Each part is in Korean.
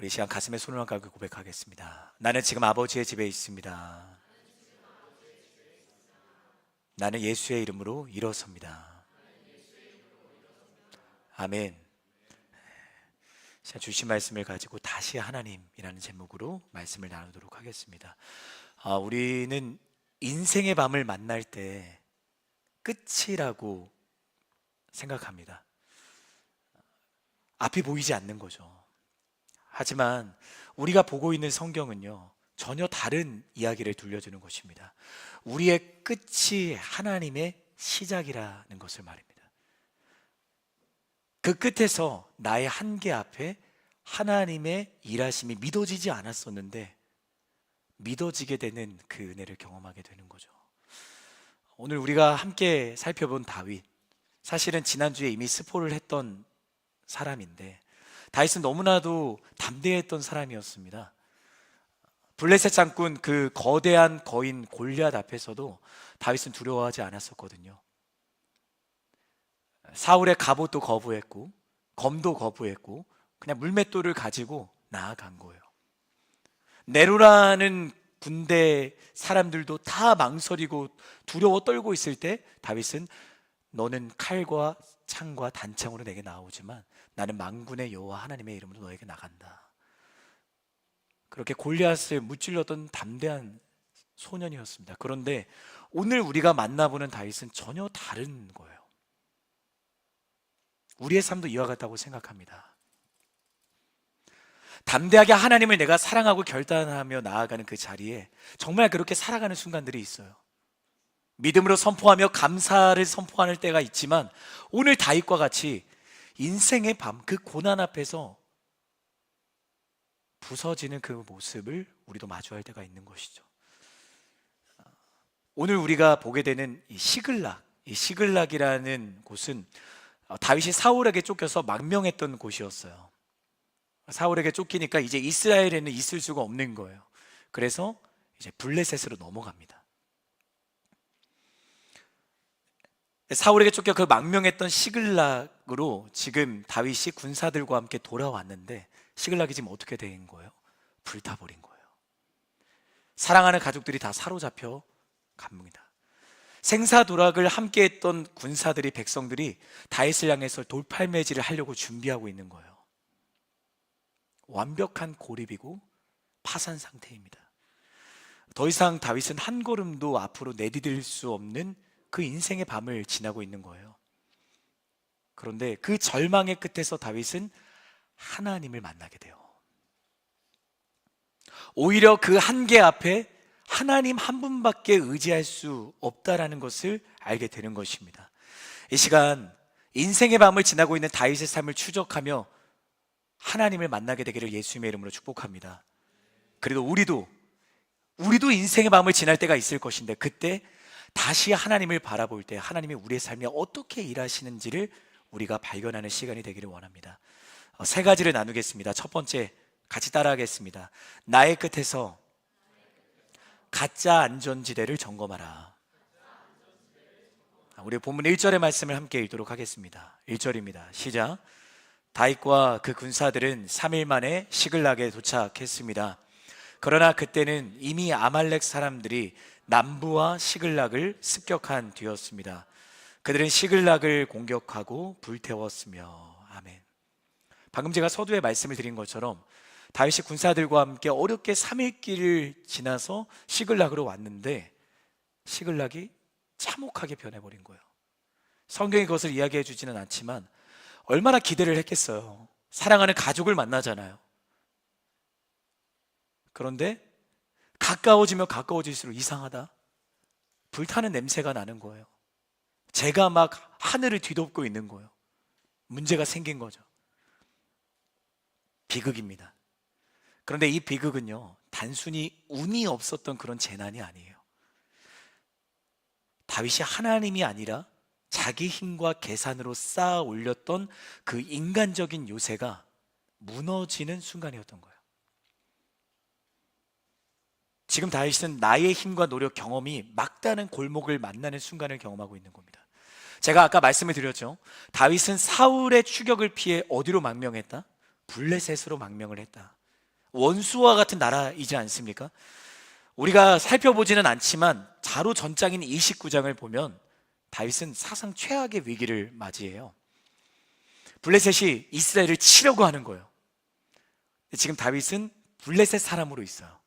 우리 이 시간 가슴에 손을 얹고 고백하겠습니다. 나는 지금 아버지의 집에 있습니다. 나는 예수의 이름으로 일어섭니다. 아멘. 자, 주신 말씀을 가지고 다시 하나님이라는 제목으로 말씀을 나누도록 하겠습니다. 우리는 인생의 밤을 만날 때 끝이라고 생각합니다. 앞이 보이지 않는 거죠. 하지만 우리가 보고 있는 성경은요, 전혀 다른 이야기를 들려주는 것입니다. 우리의 끝이 하나님의 시작이라는 것을 말입니다. 그 끝에서 나의 한계 앞에 하나님의 일하심이 믿어지지 않았었는데 믿어지게 되는 그 은혜를 경험하게 되는 거죠. 오늘 우리가 함께 살펴본 다윗, 사실은 지난주에 이미 스포를 했던 사람인데 다윗은 너무나도 담대했던 사람이었습니다. 블레셋 장군 그 거대한 거인 골리앗 앞에서도 다윗은 두려워하지 않았었거든요. 사울의 갑옷도 거부했고 검도 거부했고 그냥 물맷돌을 가지고 나아간 거예요. 네로라는 군대 사람들도 다 망설이고 두려워 떨고 있을 때 다윗은 너는 칼과 창과 단창으로 내게 나오지만 나는 만군의 여호와 하나님의 이름으로 너에게 나간다. 그렇게 골리앗을 무찔렀던 담대한 소년이었습니다. 그런데 오늘 우리가 만나보는 다윗은 전혀 다른 거예요. 우리의 삶도 이와 같다고 생각합니다. 담대하게 하나님을 내가 사랑하고 결단하며 나아가는 그 자리에 정말 그렇게 살아가는 순간들이 있어요. 믿음으로 선포하며 감사를 선포하는 때가 있지만 오늘 다윗과 같이 인생의 밤, 그 고난 앞에서 부서지는 그 모습을 우리도 마주할 때가 있는 것이죠. 오늘 우리가 보게 되는 이 시글락이라는 곳은 다윗이 사울에게 쫓겨서 망명했던 곳이었어요. 사울에게 쫓기니까 이제 이스라엘에는 있을 수가 없는 거예요. 그래서 이제 블레셋으로 넘어갑니다. 사울에게 쫓겨 그 망명했던 시글락으로 지금 다윗이 군사들과 함께 돌아왔는데 시글락이 지금 어떻게 된 거예요? 불타버린 거예요. 사랑하는 가족들이 다 사로잡혀 갑니다. 생사도락을 함께했던 군사들이, 백성들이 다윗을 향해서 돌팔매질을 하려고 준비하고 있는 거예요. 완벽한 고립이고 파산 상태입니다. 더 이상 다윗은 한 걸음도 앞으로 내디딜 수 없는 그 인생의 밤을 지나고 있는 거예요. 그런데 그 절망의 끝에서 다윗은 하나님을 만나게 돼요. 오히려 그 한계 앞에 하나님 한 분밖에 의지할 수 없다라는 것을 알게 되는 것입니다. 이 시간 인생의 밤을 지나고 있는 다윗의 삶을 추적하며 하나님을 만나게 되기를 예수님의 이름으로 축복합니다. 그리고 우리도 인생의 밤을 지날 때가 있을 것인데 그때 다시 하나님을 바라볼 때 하나님이 우리의 삶에 어떻게 일하시는지를 우리가 발견하는 시간이 되기를 원합니다. 세 가지를 나누겠습니다. 첫 번째, 같이 따라하겠습니다. 나의 끝에서 가짜 안전지대를 점검하라. 우리 본문 1절의 말씀을 함께 읽도록 하겠습니다. 1절입니다. 시작. 다윗과 그 군사들은 3일 만에 시글락에 도착했습니다. 그러나 그때는 이미 아말렉 사람들이 남부와 시글락을 습격한 뒤였습니다. 그들은 시글락을 공격하고 불태웠으며. 아멘. 방금 제가 서두에 말씀을 드린 것처럼 다윗이 군사들과 함께 어렵게 3일 길을 지나서 시글락으로 왔는데 시글락이 참혹하게 변해버린 거예요. 성경이 그것을 이야기해 주지는 않지만 얼마나 기대를 했겠어요. 사랑하는 가족을 만나잖아요. 그런데 가까워지면 가까워질수록 이상하다, 불타는 냄새가 나는 거예요. 재가 막 하늘을 뒤덮고 있는 거예요. 문제가 생긴 거죠. 비극입니다. 그런데 이 비극은요, 단순히 운이 없었던 그런 재난이 아니에요. 다윗이 하나님이 아니라 자기 힘과 계산으로 쌓아 올렸던 그 인간적인 요새가 무너지는 순간이었던 거예요. 지금 다윗은 나의 힘과 노력, 경험이 막다른 골목을 만나는 순간을 경험하고 있는 겁니다. 제가 아까 말씀을 드렸죠. 다윗은 사울의 추격을 피해 어디로 망명했다? 블레셋으로 망명을 했다. 원수와 같은 나라이지 않습니까? 우리가 살펴보지는 않지만 자로 전장인 29장을 보면 다윗은 사상 최악의 위기를 맞이해요. 블레셋이 이스라엘을 치려고 하는 거예요. 지금 다윗은 블레셋 사람으로 있어요.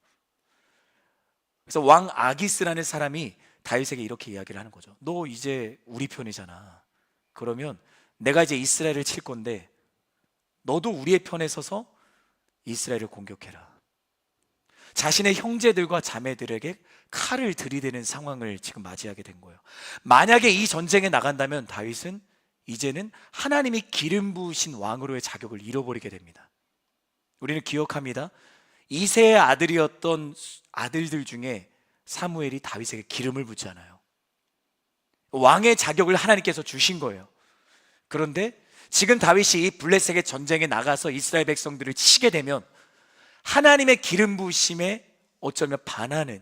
그래서 왕 아기스라는 사람이 다윗에게 이렇게 이야기를 하는 거죠. 너 이제 우리 편이잖아. 그러면 내가 이제 이스라엘을 칠 건데 너도 우리의 편에 서서 이스라엘을 공격해라. 자신의 형제들과 자매들에게 칼을 들이대는 상황을 지금 맞이하게 된 거예요. 만약에 이 전쟁에 나간다면 다윗은 이제는 하나님이 기름 부으신 왕으로의 자격을 잃어버리게 됩니다. 우리는 기억합니다. 이새의 아들이었던 아들들 중에 사무엘이 다윗에게 기름을 붓잖아요. 왕의 자격을 하나님께서 주신 거예요. 그런데 지금 다윗이 블레셋의 전쟁에 나가서 이스라엘 백성들을 치게 되면 하나님의 기름 부으심에 어쩌면 반하는,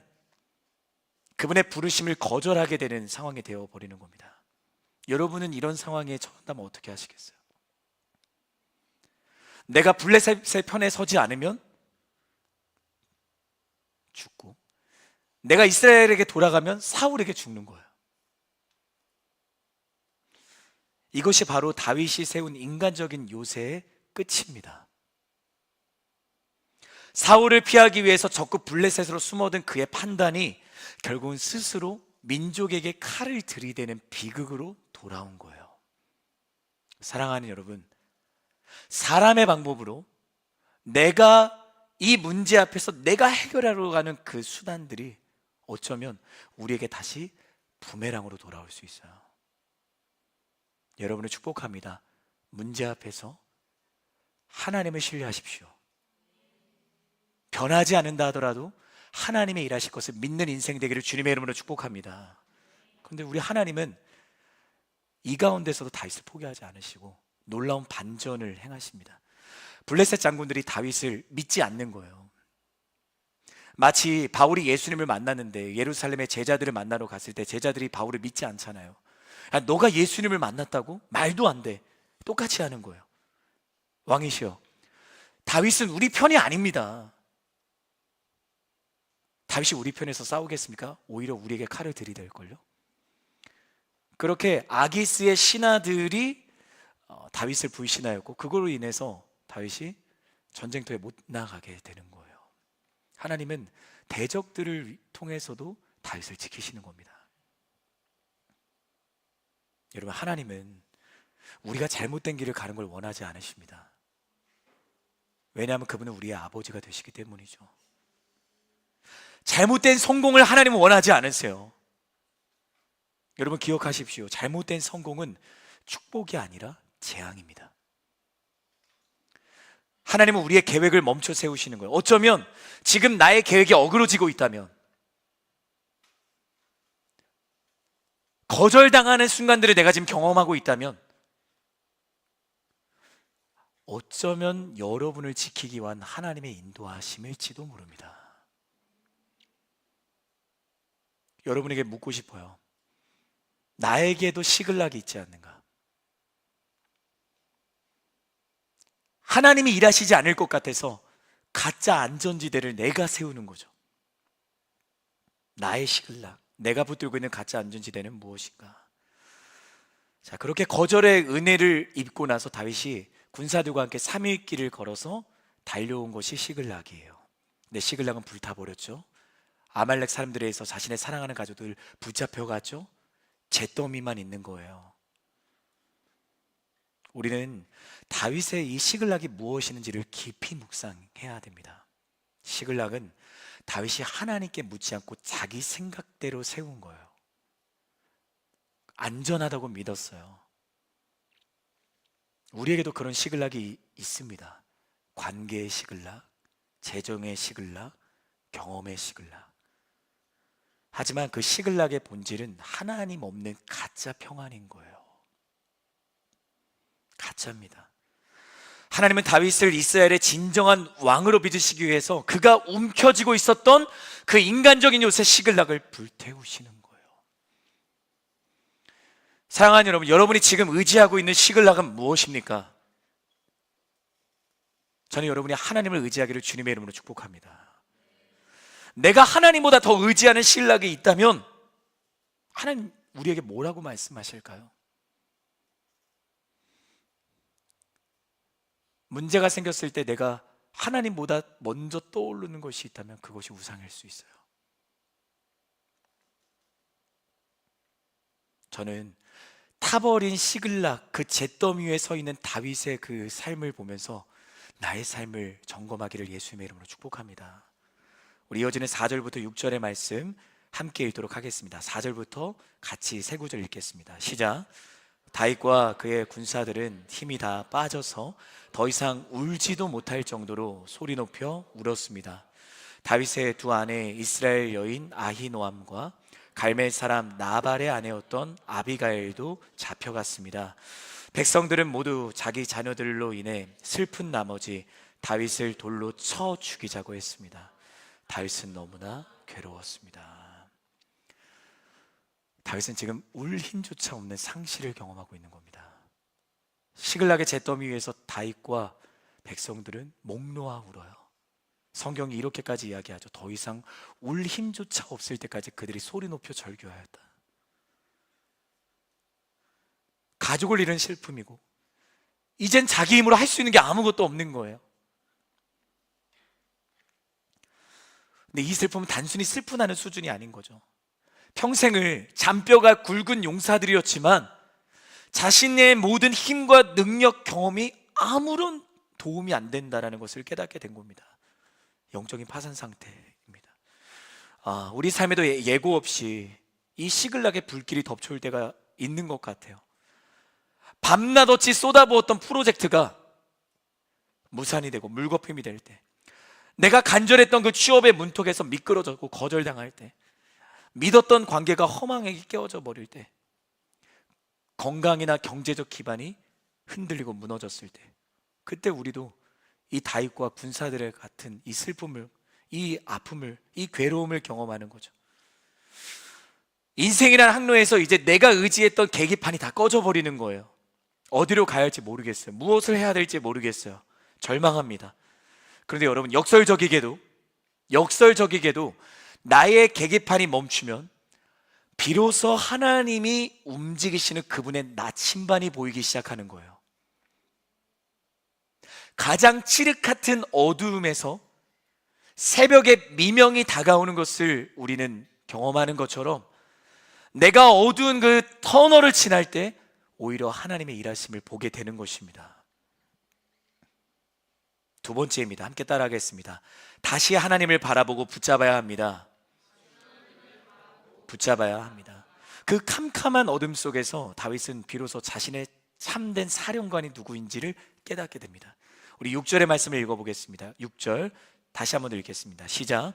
그분의 부르심을 거절하게 되는 상황이 되어버리는 겁니다. 여러분은 이런 상황에 처한다면 어떻게 하시겠어요? 내가 블레셋의 편에 서지 않으면 죽고, 내가 이스라엘에게 돌아가면 사울에게 죽는 거예요. 이것이 바로 다윗이 세운 인간적인 요새의 끝입니다. 사울을 피하기 위해서 적극 블레셋으로 숨어든 그의 판단이 결국은 스스로 민족에게 칼을 들이대는 비극으로 돌아온 거예요. 사랑하는 여러분, 사람의 방법으로 내가 이 문제 앞에서 내가 해결하러 가는 그 수단들이 어쩌면 우리에게 다시 부메랑으로 돌아올 수 있어요. 여러분을 축복합니다. 문제 앞에서 하나님을 신뢰하십시오. 변하지 않는다 하더라도 하나님의 일하실 것을 믿는 인생 되기를 주님의 이름으로 축복합니다. 그런데 우리 하나님은 이 가운데서도 다윗을 포기하지 않으시고 놀라운 반전을 행하십니다. 블레셋 장군들이 다윗을 믿지 않는 거예요. 마치 바울이 예수님을 만났는데 예루살렘의 제자들을 만나러 갔을 때 제자들이 바울을 믿지 않잖아요. 너가 예수님을 만났다고? 말도 안 돼. 똑같이 하는 거예요. 왕이시여, 다윗은 우리 편이 아닙니다. 다윗이 우리 편에서 싸우겠습니까? 오히려 우리에게 칼을 들이댈걸요. 그렇게 아기스의 신하들이 다윗을 불신하였고 그걸로 인해서 다윗이 전쟁터에 못 나가게 되는 거예요. 하나님은 대적들을 통해서도 다윗을 지키시는 겁니다. 여러분, 하나님은 우리가 잘못된 길을 가는 걸 원하지 않으십니다. 왜냐하면 그분은 우리의 아버지가 되시기 때문이죠. 잘못된 성공을 하나님은 원하지 않으세요. 여러분 기억하십시오. 잘못된 성공은 축복이 아니라 재앙입니다. 하나님은 우리의 계획을 멈춰 세우시는 거예요. 어쩌면 지금 나의 계획이 어그러지고 있다면, 거절당하는 순간들을 내가 지금 경험하고 있다면, 어쩌면 여러분을 지키기 위한 하나님의 인도하심일지도 모릅니다. 여러분에게 묻고 싶어요. 나에게도 시글락이 있지 않는가? 하나님이 일하시지 않을 것 같아서 가짜 안전지대를 내가 세우는 거죠. 나의 시글락, 내가 붙들고 있는 가짜 안전지대는 무엇인가? 자, 그렇게 거절의 은혜를 입고 나서 다윗이 군사들과 함께 3일 길을 걸어서 달려온 것이 시글락이에요. 근데 시글락은 불타버렸죠. 아말렉 사람들에 의해서 자신의 사랑하는 가족들 붙잡혀갔죠. 잿더미만 있는 거예요. 우리는 다윗의 이 시글락이 무엇이는지를 깊이 묵상해야 됩니다. 시글락은 다윗이 하나님께 묻지 않고 자기 생각대로 세운 거예요. 안전하다고 믿었어요. 우리에게도 그런 시글락이 있습니다. 관계의 시글락, 재정의 시글락, 경험의 시글락. 하지만 그 시글락의 본질은 하나님 없는 가짜 평안인 거예요. 가짜입니다. 하나님은 다윗을 이스라엘의 진정한 왕으로 믿으시기 위해서 그가 움켜쥐고 있었던 그 인간적인 요새 시글락을 불태우시는 거예요. 사랑하는 여러분, 여러분이 지금 의지하고 있는 시글락은 무엇입니까? 저는 여러분이 하나님을 의지하기를 주님의 이름으로 축복합니다. 내가 하나님보다 더 의지하는 신락이 있다면 하나님 우리에게 뭐라고 말씀하실까요? 문제가 생겼을 때 내가 하나님보다 먼저 떠오르는 것이 있다면 그것이 우상일 수 있어요. 저는 타버린 시글락 그 잿더미 위에 서 있는 다윗의 그 삶을 보면서 나의 삶을 점검하기를 예수님의 이름으로 축복합니다. 우리 이어지는 4절부터 6절의 말씀 함께 읽도록 하겠습니다. 4절부터 같이 세 구절 읽겠습니다. 시작. 다윗과 그의 군사들은 힘이 다 빠져서 더 이상 울지도 못할 정도로 소리 높여 울었습니다. 다윗의 두 아내 이스라엘 여인 아히노암과 갈멜 사람 나발의 아내였던 아비가일도 잡혀갔습니다. 백성들은 모두 자기 자녀들로 인해 슬픈 나머지 다윗을 돌로 쳐 죽이자고 했습니다. 다윗은 너무나 괴로웠습니다. 다윗은 지금 울 힘조차 없는 상실을 경험하고 있는 겁니다. 시글락의 잿더미 위에서 다윗과 백성들은 목 놓아 울어요. 성경이 이렇게까지 이야기하죠. 더 이상 울 힘조차 없을 때까지 그들이 소리 높여 절규하였다. 가족을 잃은 슬픔이고 이젠 자기 힘으로 할 수 있는 게 아무것도 없는 거예요. 근데 이 슬픔은 단순히 슬픈하는 수준이 아닌 거죠. 평생을 잔뼈가 굵은 용사들이었지만 자신의 모든 힘과 능력 경험이 아무런 도움이 안 된다는 것을 깨닫게 된 겁니다. 영적인 파산 상태입니다. 우리 삶에도 예고 없이 이 시글락의 불길이 덮쳐올 때가 있는 것 같아요. 밤낮없이 쏟아부었던 프로젝트가 무산이 되고 물거품이 될 때, 내가 간절했던 그 취업의 문턱에서 미끄러졌고 거절당할 때, 믿었던 관계가 허망하게 깨어져 버릴 때, 건강이나 경제적 기반이 흔들리고 무너졌을 때, 그때 우리도 이 다윗과 군사들의 같은 이 슬픔을, 이 아픔을, 이 괴로움을 경험하는 거죠. 인생이라는 항로에서 이제 내가 의지했던 계기판이 다 꺼져버리는 거예요. 어디로 가야 할지 모르겠어요. 무엇을 해야 될지 모르겠어요. 절망합니다. 그런데 여러분, 역설적이게도 나의 계기판이 멈추면 비로소 하나님이 움직이시는 그분의 나침반이 보이기 시작하는 거예요. 가장 칠흑 같은 어두움에서 새벽의 미명이 다가오는 것을 우리는 경험하는 것처럼, 내가 어두운 그 터널을 지날 때 오히려 하나님의 일하심을 보게 되는 것입니다. 두 번째입니다. 함께 따라하겠습니다. 다시 하나님을 바라보고 붙잡아야 합니다. 붙잡아야 합니다. 그 캄캄한 어둠 속에서 다윗은 비로소 자신의 참된 사령관이 누구인지를 깨닫게 됩니다. 우리 6절의 말씀을 읽어보겠습니다. 6절 다시 한번 읽겠습니다. 시작.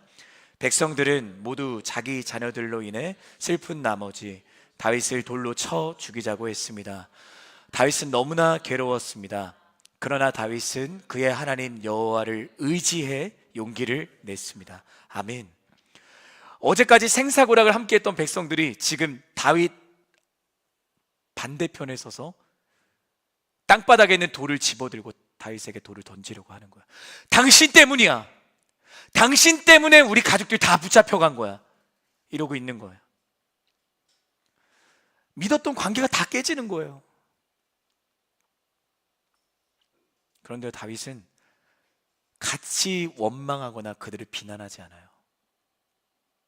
백성들은 모두 자기 자녀들로 인해 슬픈 나머지 다윗을 돌로 쳐 죽이자고 했습니다. 다윗은 너무나 괴로웠습니다. 그러나 다윗은 그의 하나님 여호와를 의지해 용기를 냈습니다. 아멘. 어제까지 생사고락을 함께했던 백성들이 지금 다윗 반대편에 서서 땅바닥에 있는 돌을 집어들고 다윗에게 돌을 던지려고 하는 거야. 당신 때문이야. 당신 때문에 우리 가족들이 다 붙잡혀간 거야. 이러고 있는 거예요. 믿었던 관계가 다 깨지는 거예요. 그런데 다윗은 같이 원망하거나 그들을 비난하지 않아요.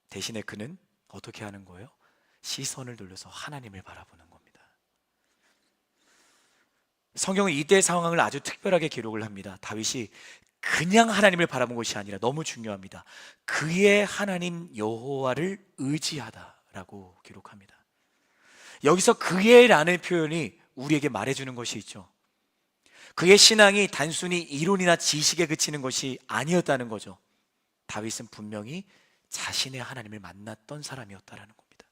대신에 그는 어떻게 하는 거예요? 시선을 돌려서 하나님을 바라보는 겁니다. 성경은 이때 상황을 아주 특별하게 기록을 합니다. 다윗이 그냥 하나님을 바라본 것이 아니라, 너무 중요합니다, 그의 하나님 여호와를 의지하다라고 기록합니다. 여기서 그의라는 표현이 우리에게 말해주는 것이 있죠. 그의 신앙이 단순히 이론이나 지식에 그치는 것이 아니었다는 거죠. 다윗은 분명히 자신의 하나님을 만났던 사람이었다는 겁니다.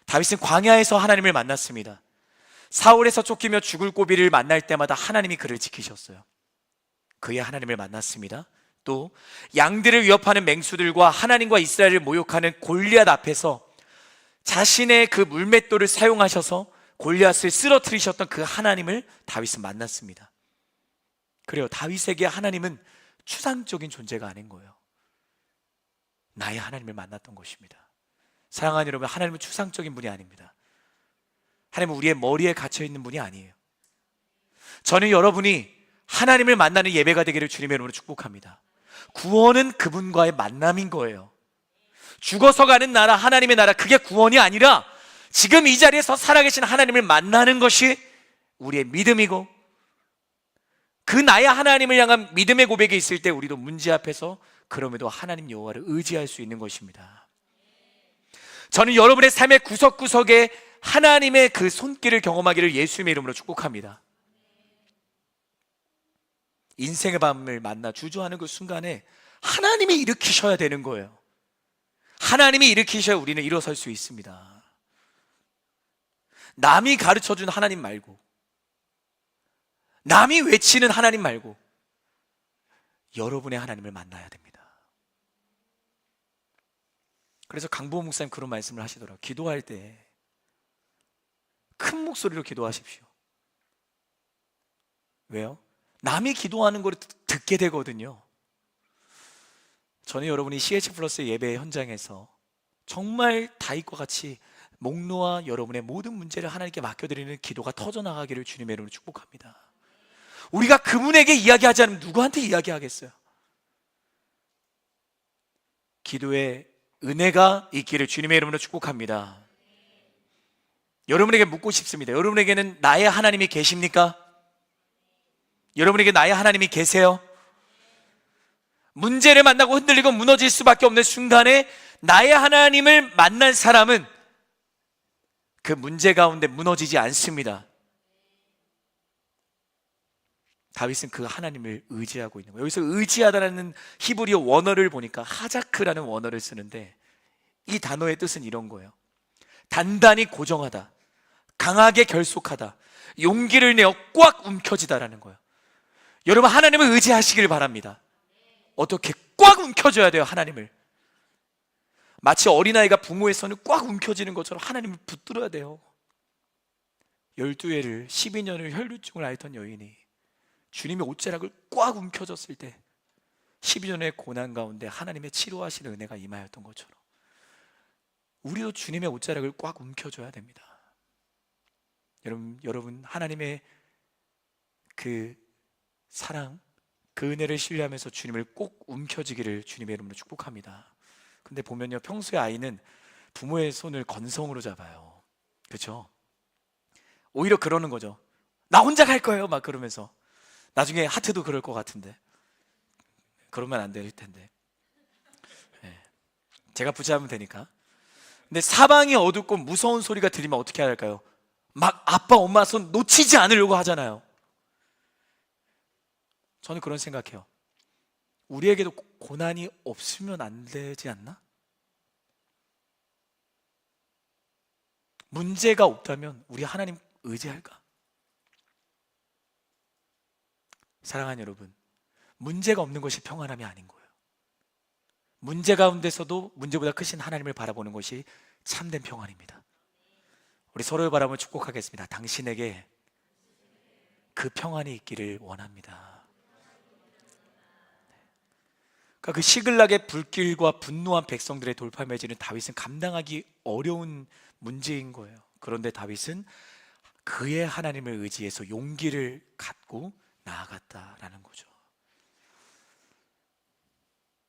다윗은 광야에서 하나님을 만났습니다. 사울에서 쫓기며 죽을 고비를 만날 때마다 하나님이 그를 지키셨어요. 그의 하나님을 만났습니다. 또 양들을 위협하는 맹수들과 하나님과 이스라엘을 모욕하는 골리앗 앞에서 자신의 그 물맷돌을 사용하셔서 골리앗을 쓰러뜨리셨던 그 하나님을 다윗은 만났습니다. 그래요. 다윗에게 하나님은 추상적인 존재가 아닌 거예요. 나의 하나님을 만났던 것입니다. 사랑하는 여러분, 하나님은 추상적인 분이 아닙니다. 하나님은 우리의 머리에 갇혀있는 분이 아니에요. 저는 여러분이 하나님을 만나는 예배가 되기를 주님의 이름으로 축복합니다. 구원은 그분과의 만남인 거예요. 죽어서 가는 나라, 하나님의 나라, 그게 구원이 아니라 지금 이 자리에서 살아계신 하나님을 만나는 것이 우리의 믿음이고, 그 나의 하나님을 향한 믿음의 고백이 있을 때 우리도 문제 앞에서 그럼에도 하나님 여호와를 의지할 수 있는 것입니다. 저는 여러분의 삶의 구석구석에 하나님의 그 손길을 경험하기를 예수님의 이름으로 축복합니다. 인생의 밤을 만나 주저하는 그 순간에 하나님이 일으키셔야 되는 거예요. 하나님이 일으키셔야 우리는 일어설 수 있습니다. 남이 가르쳐준 하나님 말고, 남이 외치는 하나님 말고 여러분의 하나님을 만나야 됩니다. 그래서 강보호 목사님 그런 말씀을 하시더라고요. 기도할 때 큰 목소리로 기도하십시오. 왜요? 남이 기도하는 걸 듣게 되거든요. 저는 여러분이 CH 플러스 예배 현장에서 정말 다윗과 같이 목 놓아 여러분의 모든 문제를 하나님께 맡겨드리는 기도가 터져나가기를 주님의 이름으로 축복합니다. 우리가 그분에게 이야기하지 않으면 누구한테 이야기하겠어요? 기도에 은혜가 있기를 주님의 이름으로 축복합니다. 여러분에게 묻고 싶습니다. 여러분에게는 나의 하나님이 계십니까? 여러분에게 나의 하나님이 계세요? 문제를 만나고 흔들리고 무너질 수밖에 없는 순간에 나의 하나님을 만난 사람은 그 문제 가운데 무너지지 않습니다. 다윗은 그 하나님을 의지하고 있는 거예요. 여기서 의지하다라는 히브리어 원어를 보니까 하자크라는 원어를 쓰는데, 이 단어의 뜻은 이런 거예요. 단단히 고정하다, 강하게 결속하다, 용기를 내어 꽉 움켜쥐다라는 거예요. 여러분, 하나님을 의지하시길 바랍니다. 어떻게 꽉 움켜줘야 돼요? 하나님을. 마치 어린아이가 부모의 손을 꽉 움켜쥐는 것처럼 하나님을 붙들어야 돼요. 12해를 12년을 혈루증을 앓던 여인이 주님의 옷자락을 꽉 움켜줬을 때 12년의 고난 가운데 하나님의 치료하시는 은혜가 임하였던 것처럼 우리도 주님의 옷자락을 꽉 움켜줘야 됩니다. 여러분 하나님의 그 사랑, 그 은혜를 신뢰하면서 주님을 꼭 움켜쥐기를 주님의 이름으로 축복합니다. 근데 보면요, 평소에 아이는 부모의 손을 건성으로 잡아요. 그렇죠? 오히려 그러는 거죠. 나 혼자 갈 거예요 막 그러면서. 나중에 하트도 그럴 것 같은데, 그러면 안 될 텐데. 네. 제가 붙잡으면 되니까. 근데 사방이 어둡고 무서운 소리가 들리면 어떻게 해야 할까요? 막 아빠 엄마 손 놓치지 않으려고 하잖아요. 저는 그런 생각해요. 우리에게도 고난이 없으면 안 되지 않나? 문제가 없다면 우리 하나님 의지할까? 사랑하는 여러분, 문제가 없는 것이 평안함이 아닌 거예요. 문제 가운데서도 문제보다 크신 하나님을 바라보는 것이 참된 평안입니다. 우리 서로의 바람을 축복하겠습니다. 당신에게 그 평안이 있기를 원합니다. 그러니까 그 시글락의 불길과 분노한 백성들의 돌팔매질은 다윗은 감당하기 어려운 문제인 거예요. 그런데 다윗은 그의 하나님을 의지해서 용기를 갖고 나아갔다라는 거죠.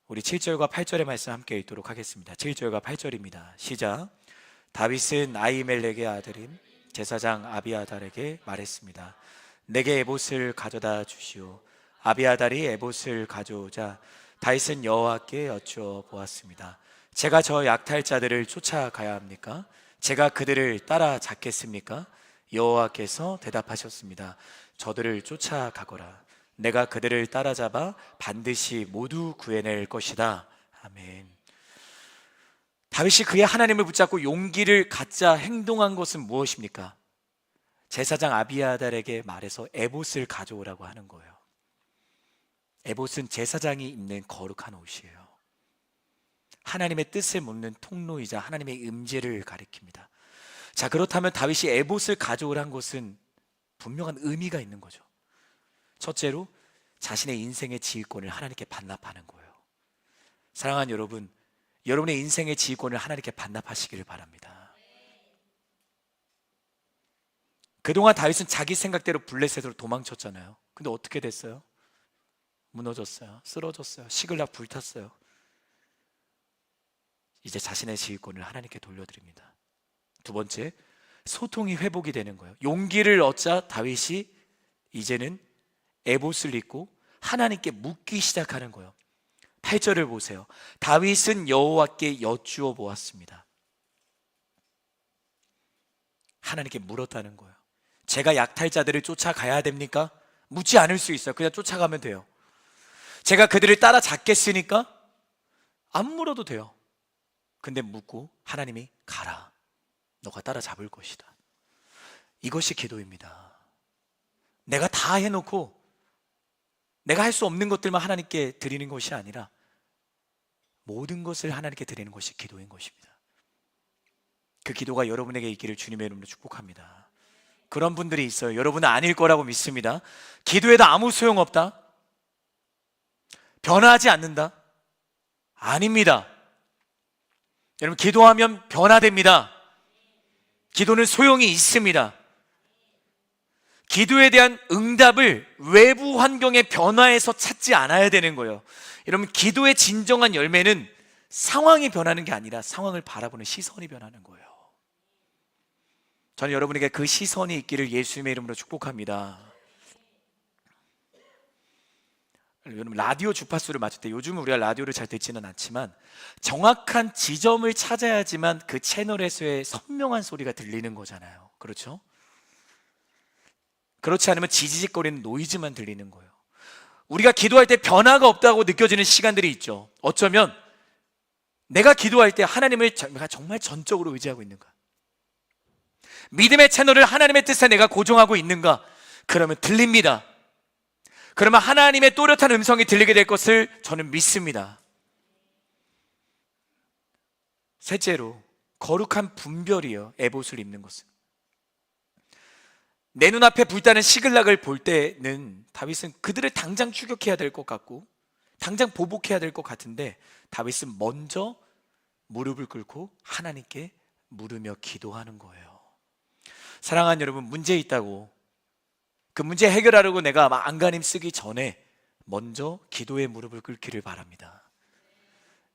우리 7절과 8절의 말씀 함께 읽도록 하겠습니다. 7절과 8절입니다. 시작. 다윗은 아히멜렉의 아들인 제사장 아비아달에게 말했습니다. 내게 에봇을 가져다 주시오. 아비아달이 에봇을 가져오자 다윗은 여호와께 여쭈어 보았습니다. 제가 저 약탈자들을 쫓아가야 합니까? 제가 그들을 따라잡겠습니까? 여호와께서 대답하셨습니다. 저들을 쫓아가거라. 내가 그들을 따라잡아 반드시 모두 구해낼 것이다. 아멘. 다윗이 그의 하나님을 붙잡고 용기를 갖자 행동한 것은 무엇입니까? 제사장 아비아달에게 말해서 에봇을 가져오라고 하는 거예요. 에봇은 제사장이 입는 거룩한 옷이에요. 하나님의 뜻을 묻는 통로이자 하나님의 임재를 가리킵니다. 자, 그렇다면 다윗이 에봇을 가져오란 것은 분명한 의미가 있는 거죠. 첫째로 자신의 인생의 지휘권을 하나님께 반납하는 거예요. 사랑하는 여러분, 여러분의 인생의 지휘권을 하나님께 반납하시기를 바랍니다. 그동안 다윗은 자기 생각대로 블레셋으로 도망쳤잖아요. 근데 어떻게 됐어요? 무너졌어요. 쓰러졌어요. 시글락 불탔어요. 이제 자신의 지휘권을 하나님께 돌려드립니다. 두 번째, 소통이 회복이 되는 거예요. 용기를 얻자 다윗이 이제는 에봇을 입고 하나님께 묻기 시작하는 거예요. 8절을 보세요. 다윗은 여호와께 여쭈어 보았습니다. 하나님께 물었다는 거예요. 제가 약탈자들을 쫓아가야 됩니까? 묻지 않을 수 있어요. 그냥 쫓아가면 돼요. 제가 그들을 따라잡겠으니까 안 물어도 돼요. 근데 묻고 하나님이 가라. 너가 따라잡을 것이다. 이것이 기도입니다. 내가 다 해놓고 내가 할 수 없는 것들만 하나님께 드리는 것이 아니라 모든 것을 하나님께 드리는 것이 기도인 것입니다. 그 기도가 여러분에게 있기를 주님의 이름으로 축복합니다. 그런 분들이 있어요. 여러분은 아닐 거라고 믿습니다. 기도해도 아무 소용없다? 변화하지 않는다? 아닙니다. 여러분, 기도하면 변화됩니다. 기도는 소용이 있습니다. 기도에 대한 응답을 외부 환경의 변화에서 찾지 않아야 되는 거예요. 여러분, 기도의 진정한 열매는 상황이 변하는 게 아니라 상황을 바라보는 시선이 변하는 거예요. 저는 여러분에게 그 시선이 있기를 예수님의 이름으로 축복합니다. 여러분, 라디오 주파수를 맞출 때, 요즘은 우리가 라디오를 잘 듣지는 않지만 정확한 지점을 찾아야지만 그 채널에서의 선명한 소리가 들리는 거잖아요. 그렇죠? 그렇지 않으면 지지직거리는 노이즈만 들리는 거예요. 우리가 기도할 때 변화가 없다고 느껴지는 시간들이 있죠. 어쩌면 내가 기도할 때 하나님을 정말 전적으로 의지하고 있는가? 믿음의 채널을 하나님의 뜻에 내가 고정하고 있는가? 그러면 들립니다. 그러면 하나님의 또렷한 음성이 들리게 될 것을 저는 믿습니다. 셋째로, 거룩한 분별이요, 에봇을 입는 것은. 내 눈앞에 불타는 시글락을 볼 때는 다윗은 그들을 당장 추격해야 될 것 같고 당장 보복해야 될 것 같은데, 다윗은 먼저 무릎을 꿇고 하나님께 물으며 기도하는 거예요. 사랑하는 여러분, 문제 있다고 그 문제 해결하려고 내가 막 안간힘 쓰기 전에 먼저 기도의 무릎을 꿇기를 바랍니다.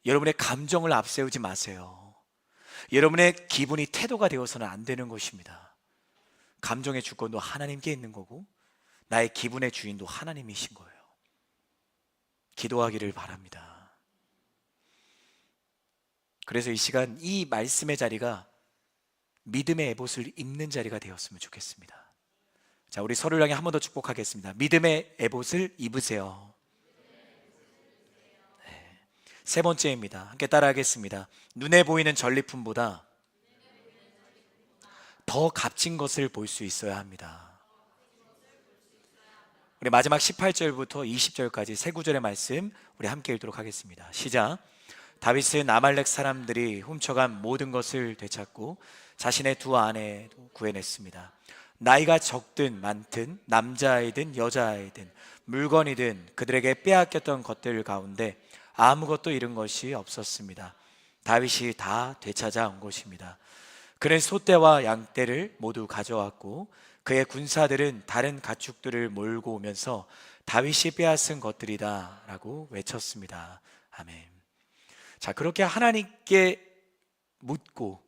여러분의 감정을 앞세우지 마세요. 여러분의 기분이 태도가 되어서는 안 되는 것입니다. 감정의 주권도 하나님께 있는 거고 나의 기분의 주인도 하나님이신 거예요. 기도하기를 바랍니다. 그래서 이 시간 이 말씀의 자리가 믿음의 에봇을 입는 자리가 되었으면 좋겠습니다. 자, 우리 서로를 향해 한 번 더 축복하겠습니다. 믿음의 에봇을 입으세요. 네. 세 번째입니다. 함께 따라하겠습니다. 눈에 보이는 전리품보다 더 값진 것을 볼 수 있어야 합니다. 우리 마지막 18절부터 20절까지 세 구절의 말씀 우리 함께 읽도록 하겠습니다. 시작. 다윗은 아말렉 사람들이 훔쳐간 모든 것을 되찾고 자신의 두 아내도 구해냈습니다. 나이가 적든 많든 남자아이든 여자아이든 물건이든 그들에게 빼앗겼던 것들 가운데 아무것도 잃은 것이 없었습니다. 다윗이 다 되찾아 온 것입니다. 그는 소떼와 양떼를 모두 가져왔고 그의 군사들은 다른 가축들을 몰고 오면서 다윗이 빼앗은 것들이다 라고 외쳤습니다. 아멘. 자, 그렇게 하나님께 묻고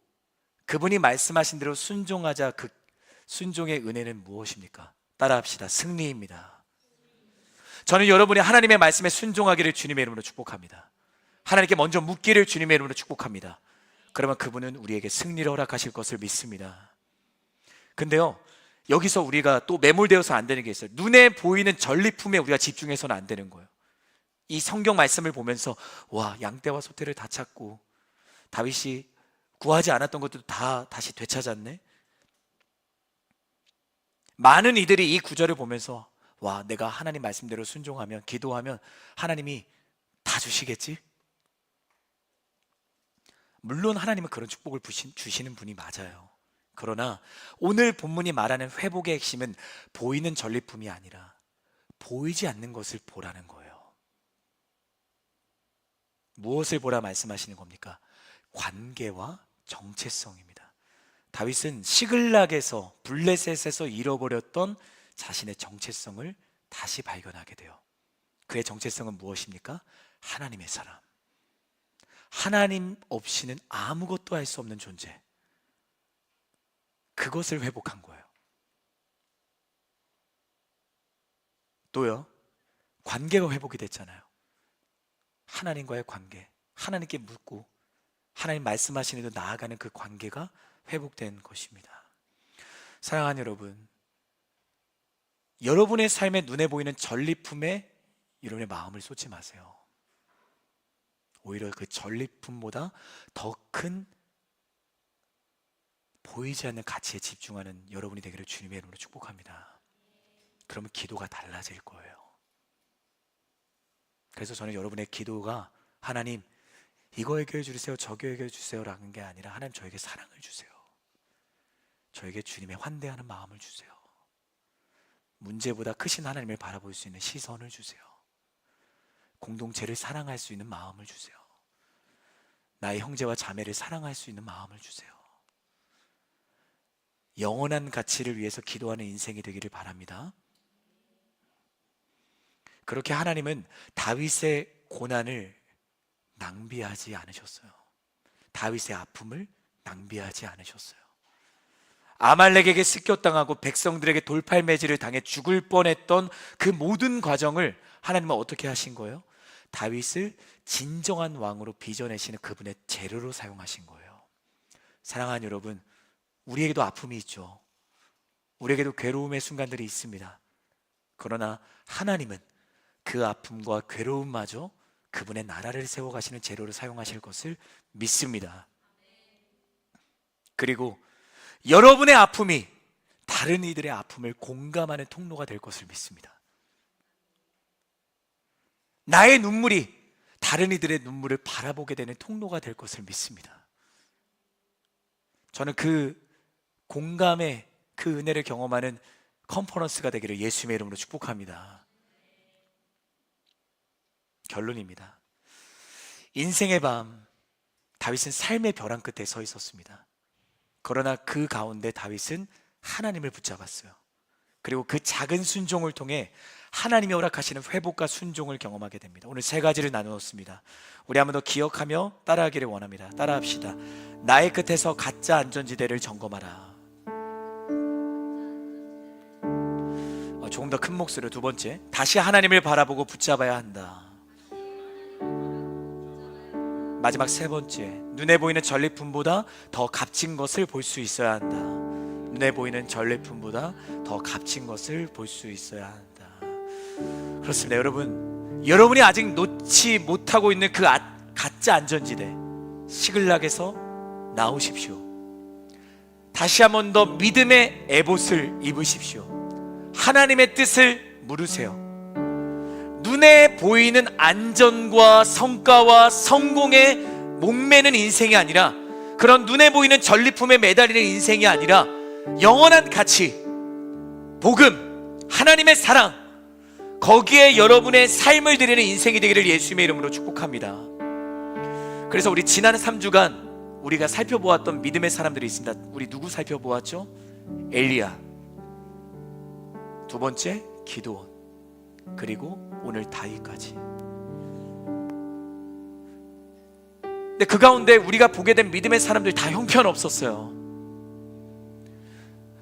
그분이 말씀하신 대로 순종하자. 그 순종의 은혜는 무엇입니까? 따라합시다. 승리입니다. 저는 여러분이 하나님의 말씀에 순종하기를 주님의 이름으로 축복합니다. 하나님께 먼저 묻기를 주님의 이름으로 축복합니다. 그러면 그분은 우리에게 승리를 허락하실 것을 믿습니다. 근데요, 여기서 우리가 또 매몰되어서 안 되는 게 있어요. 눈에 보이는 전리품에 우리가 집중해서는 안 되는 거예요. 이 성경 말씀을 보면서 와, 양떼와 소떼를 다 찾고 다윗이 구하지 않았던 것도 다 다시 되찾았네. 많은 이들이 이 구절을 보면서 와, 내가 하나님 말씀대로 순종하면, 기도하면 하나님이 다 주시겠지? 물론 하나님은 그런 축복을 주시는 분이 맞아요. 그러나 오늘 본문이 말하는 회복의 핵심은 보이는 전리품이 아니라 보이지 않는 것을 보라는 거예요. 무엇을 보라 말씀하시는 겁니까? 관계와 정체성입니다. 다윗은 시글락에서, 블레셋에서 잃어버렸던 자신의 정체성을 다시 발견하게 돼요. 그의 정체성은 무엇입니까? 하나님의 사람. 하나님 없이는 아무것도 할 수 없는 존재. 그것을 회복한 거예요. 또요, 관계가 회복이 됐잖아요. 하나님과의 관계, 하나님께 묻고 하나님 말씀하시는 대로 나아가는 그 관계가 회복된 것입니다. 사랑하는 여러분, 여러분의 삶에 눈에 보이는 전리품에 여러분의 마음을 쏟지 마세요. 오히려 그 전리품보다 더 큰 보이지 않는 가치에 집중하는 여러분이 되기를 주님의 이름으로 축복합니다. 그러면 기도가 달라질 거예요. 그래서 저는 여러분의 기도가 하나님 이거 해결해 주세요, 저거 해결해 주세요 라는 게 아니라 하나님 저에게 사랑을 주세요. 저에게 주님의 환대하는 마음을 주세요. 문제보다 크신 하나님을 바라볼 수 있는 시선을 주세요. 공동체를 사랑할 수 있는 마음을 주세요. 나의 형제와 자매를 사랑할 수 있는 마음을 주세요. 영원한 가치를 위해서 기도하는 인생이 되기를 바랍니다. 그렇게 하나님은 다윗의 고난을 낭비하지 않으셨어요. 다윗의 아픔을 낭비하지 않으셨어요. 아말렉에게 습격당하고 백성들에게 돌팔매질을 당해 죽을 뻔했던 그 모든 과정을 하나님은 어떻게 하신 거예요? 다윗을 진정한 왕으로 빚어내시는 그분의 재료로 사용하신 거예요. 사랑하는 여러분, 우리에게도 아픔이 있죠. 우리에게도 괴로움의 순간들이 있습니다. 그러나 하나님은 그 아픔과 괴로움마저 그분의 나라를 세워가시는 재료로 사용하실 것을 믿습니다. 그리고 여러분의 아픔이 다른 이들의 아픔을 공감하는 통로가 될 것을 믿습니다. 나의 눈물이 다른 이들의 눈물을 바라보게 되는 통로가 될 것을 믿습니다. 저는 그 공감의 그 은혜를 경험하는 컨퍼런스가 되기를 예수님의 이름으로 축복합니다. 결론입니다. 인생의 밤, 다윗은 삶의 벼랑 끝에 서 있었습니다. 그러나 그 가운데 다윗은 하나님을 붙잡았어요. 그리고 그 작은 순종을 통해 하나님이 허락하시는 회복과 순종을 경험하게 됩니다. 오늘 세 가지를 나누었습니다. 우리 한번 더 기억하며 따라하기를 원합니다. 따라합시다. 나의 끝에서 가짜 안전지대를 점검하라. 조금 더 큰 목소리로 두 번째, 다시 하나님을 바라보고 붙잡아야 한다. 마지막 세 번째, 눈에 보이는 전리품보다 더 값진 것을 볼 수 있어야 한다. 눈에 보이는 전리품보다 더 값진 것을 볼 수 있어야 한다. 그렇습니다. 여러분이 아직 놓지 못하고 있는 그 가짜 안전지대 시글락에서 나오십시오. 다시 한 번 더 믿음의 에봇을 입으십시오. 하나님의 뜻을 물으세요. 눈에 보이는 안전과 성과와 성공에 목매는 인생이 아니라, 그런 눈에 보이는 전리품에 매달리는 인생이 아니라 영원한 가치, 복음, 하나님의 사랑, 거기에 여러분의 삶을 드리는 인생이 되기를 예수님의 이름으로 축복합니다. 그래서 우리 지난 3주간 우리가 살펴보았던 믿음의 사람들이 있습니다. 우리 누구 살펴보았죠? 엘리야, 두 번째 기드온, 그리고 오늘 다윗까지. 근데 그 가운데 우리가 보게 된 믿음의 사람들이 다 형편없었어요.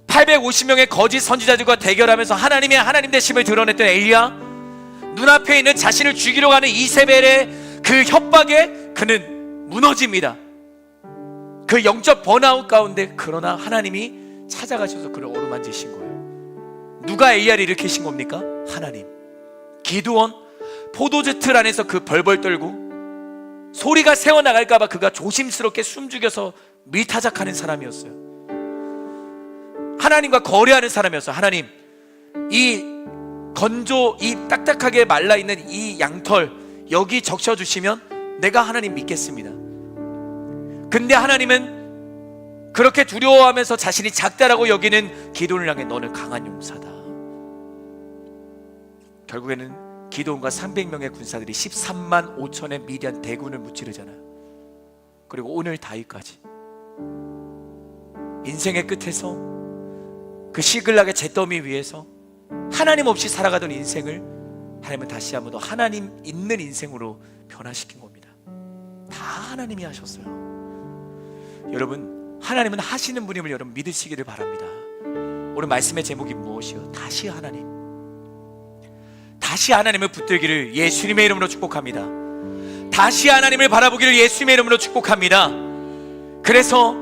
850명의 거짓 선지자들과 대결하면서 하나님 되심을 드러냈던 엘리야, 눈앞에 있는 자신을 죽이려고 하는 이세벨의 그 협박에 그는 무너집니다. 그 영적 번아웃 가운데, 그러나 하나님이 찾아가셔서 그를 어루만지신 거예요. 누가 엘리야를 일으키신 겁니까? 하나님. 기드온, 포도주 틀 안에서 그 벌벌 떨고 소리가 새어나갈까봐 그가 조심스럽게 숨죽여서 밀타작하는 사람이었어요. 하나님과 거래하는 사람이었어요. 하나님, 이 딱딱하게 말라있는 이 양털 여기 적셔주시면 내가 하나님 믿겠습니다. 근데 하나님은 그렇게 두려워하면서 자신이 작다라고 여기는 기드온을 향해 너는 강한 용사다. 결국에는 기드온과 300명의 군사들이 13만 5천의 미디안 대군을 무찌르잖아요. 그리고 오늘 다윗까지 인생의 끝에서 그 시글락의 잿더미 위에서 하나님 없이 살아가던 인생을 하나님은 다시 한번 더 하나님 있는 인생으로 변화시킨 겁니다. 다 하나님이 하셨어요. 여러분, 하나님은 하시는 분임을 여러분 믿으시기를 바랍니다. 오늘 말씀의 제목이 무엇이요? 다시 하나님. 다시 하나님을 붙들기를 예수님의 이름으로 축복합니다. 다시 하나님을 바라보기를 예수님의 이름으로 축복합니다. 그래서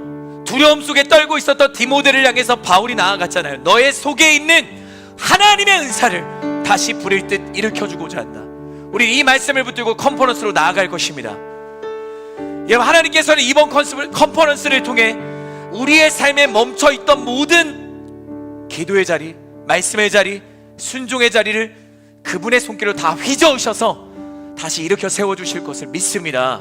두려움 속에 떨고 있었던 디모데를 향해서 바울이 나아갔잖아요. 너의 속에 있는 하나님의 은사를 다시 부릴 듯 일으켜주고자 한다. 우리 이 말씀을 붙들고 컨퍼런스로 나아갈 것입니다. 여러분, 하나님께서는 이번 컨퍼런스를 통해 우리의 삶에 멈춰있던 모든 기도의 자리, 말씀의 자리, 순종의 자리를 그분의 손길로 다 휘저으셔서 다시 일으켜 세워주실 것을 믿습니다.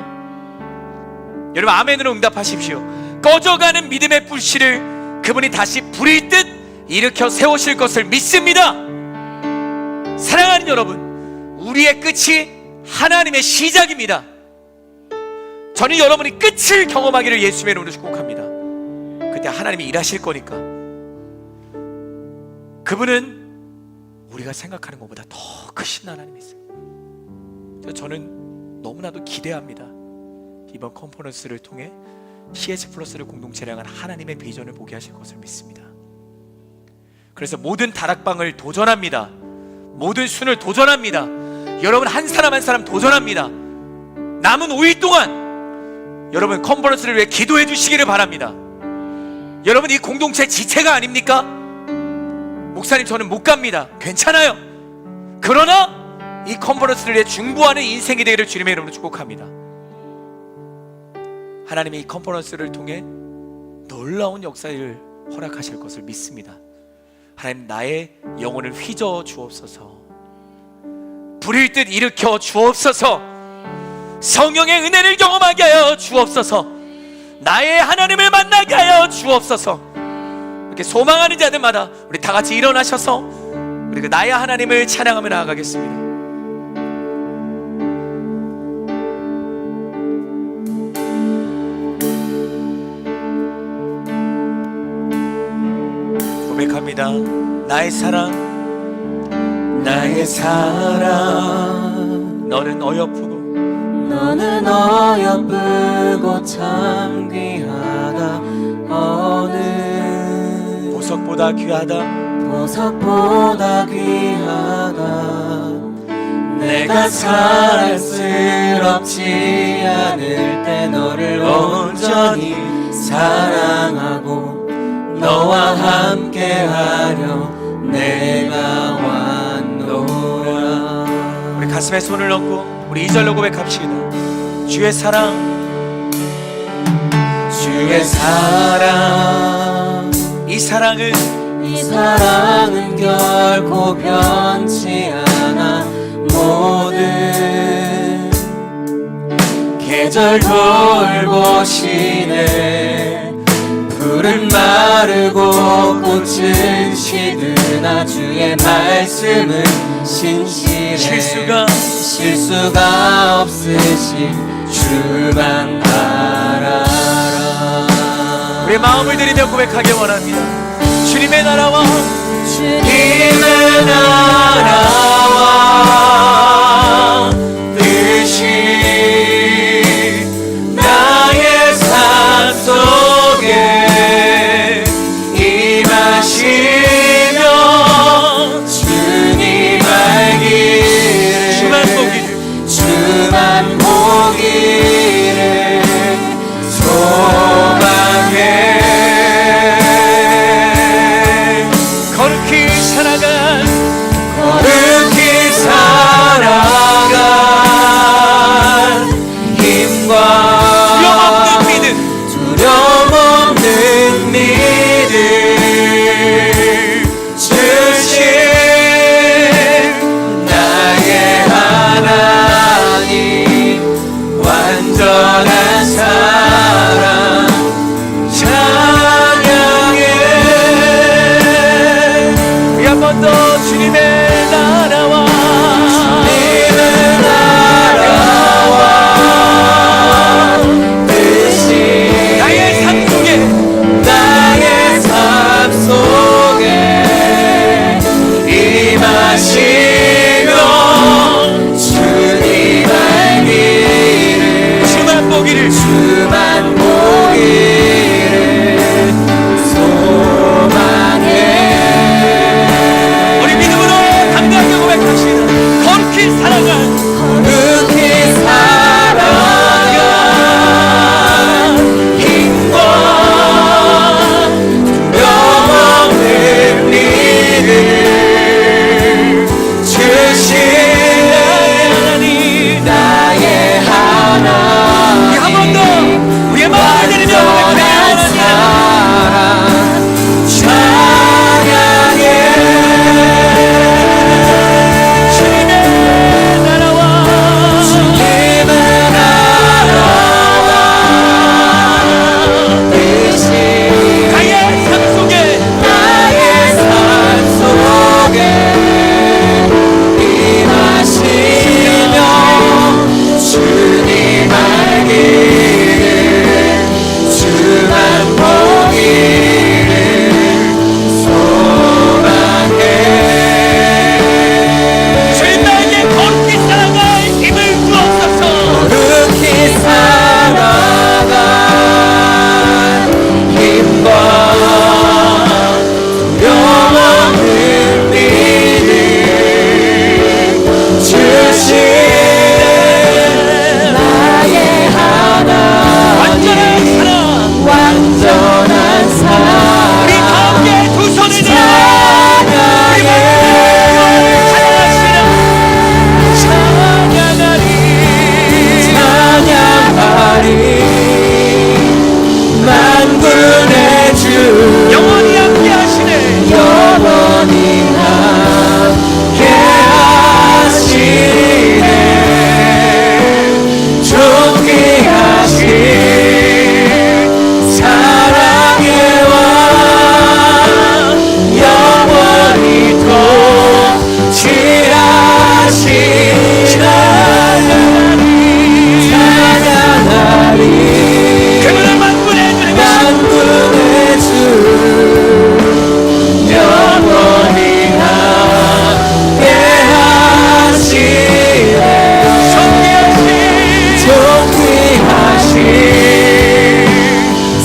여러분, 아멘으로 응답하십시오. 꺼져가는 믿음의 불씨를 그분이 다시 부릴 듯 일으켜 세우실 것을 믿습니다. 사랑하는 여러분, 우리의 끝이 하나님의 시작입니다. 저는 여러분이 끝을 경험하기를 예수님의 이름으로 축복합니다. 그때 하나님이 일하실 거니까. 그분은 우리가 생각하는 것보다 더 크신 하나님이세요. 저는 너무나도 기대합니다. 이번 컨퍼런스를 통해 CS 플러스를 공동체를 향한 하나님의 비전을 보게 하실 것을 믿습니다. 그래서 모든 다락방을 도전합니다. 모든 순을 도전합니다. 여러분, 한 사람 한 사람 도전합니다. 남은 5일 동안 여러분 컨퍼런스를 위해 기도해 주시기를 바랍니다. 여러분, 이 공동체 지체가 아닙니까? 목사님, 저는 못 갑니다. 괜찮아요. 그러나 이 컨퍼런스를 위해 중보하는 인생이 되기를 주님의 이름으로 축복합니다. 하나님이 이 컨퍼런스를 통해 놀라운 역사를 허락하실 것을 믿습니다. 하나님, 나의 영혼을 휘저어 주옵소서. 부릴 듯 일으켜 주옵소서. 성령의 은혜를 경험하게 하여 주옵소서. 나의 하나님을 만나게 하여 주옵소서. 이렇게 소망하는 자들마다 우리 다 같이 일어나셔서 우리 그 나의 하나님을 찬양하며 나아가겠습니다. 고백합니다. 나의 사랑, 나의 사랑, 너는 어여쁘고 참 귀하다. 어느 보석보다 귀하다. 내가 사랑스럽지 않을 때 너를 온전히 사랑하고 너와 함께하려 내가 왔노라. 우리 가슴에 손을 얹고 우리 2절로 고백합시다. 주의 사랑, 이 사랑은 결코 변치 않아. 모든 계절 돌보시네. 풀은 마르고 꽃은 시드나 주의 말씀은 신실해. 실수가 없으신 주만 바라라. 우리의 마음을 들이며 고백하기 원합니다. 주님의 나라와 뜻이 나의 삶 속에 임하시며 주님 알기를 주만 보기를 소망해. 거룩히 살아간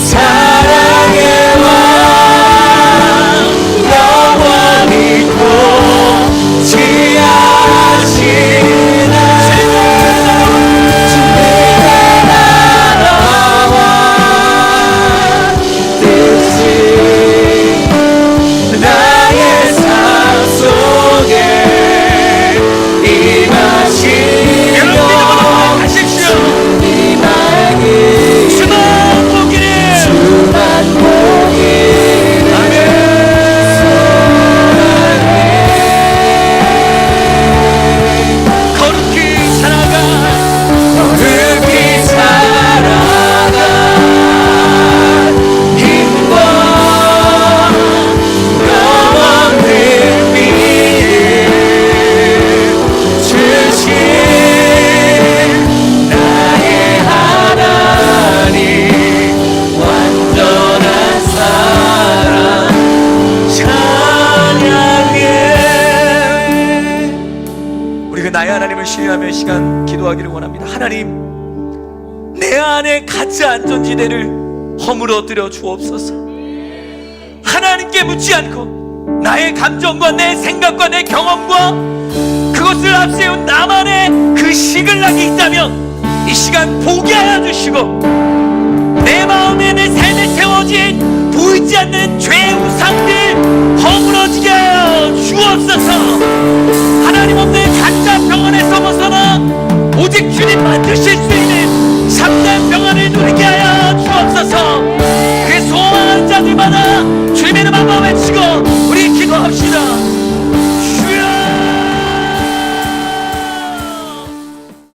사랑의 왕 영원히 통치하시는 주님의 나라와 뜻이 나의 삶 속에 임하시며 주님에게 주만 보기를 아멘. 거룩히 살아가 힘과 영원을 위해 주신 나의 하나님 완전한 사랑 찬양해. 우리가 나의 하나님을 신뢰하며 시간 기도하기를 원합니다. 하나님, 내 안에 가짜 안전지대를 허물어뜨려 주옵소서. 하나님께 묻지 않고 나의 감정과 내 생각과 내 경험과 그것을 앞세운 나만의 그 시글락이 있다면 이 시간 포기하여 주시고, 내 마음에 내 삶에 세워진 보이지 않는 죄의 우상들 허물어지게 하여 주옵소서. 하나님 없는 가짜 병원에서 벗어나 오직 주님만 드실 수 있는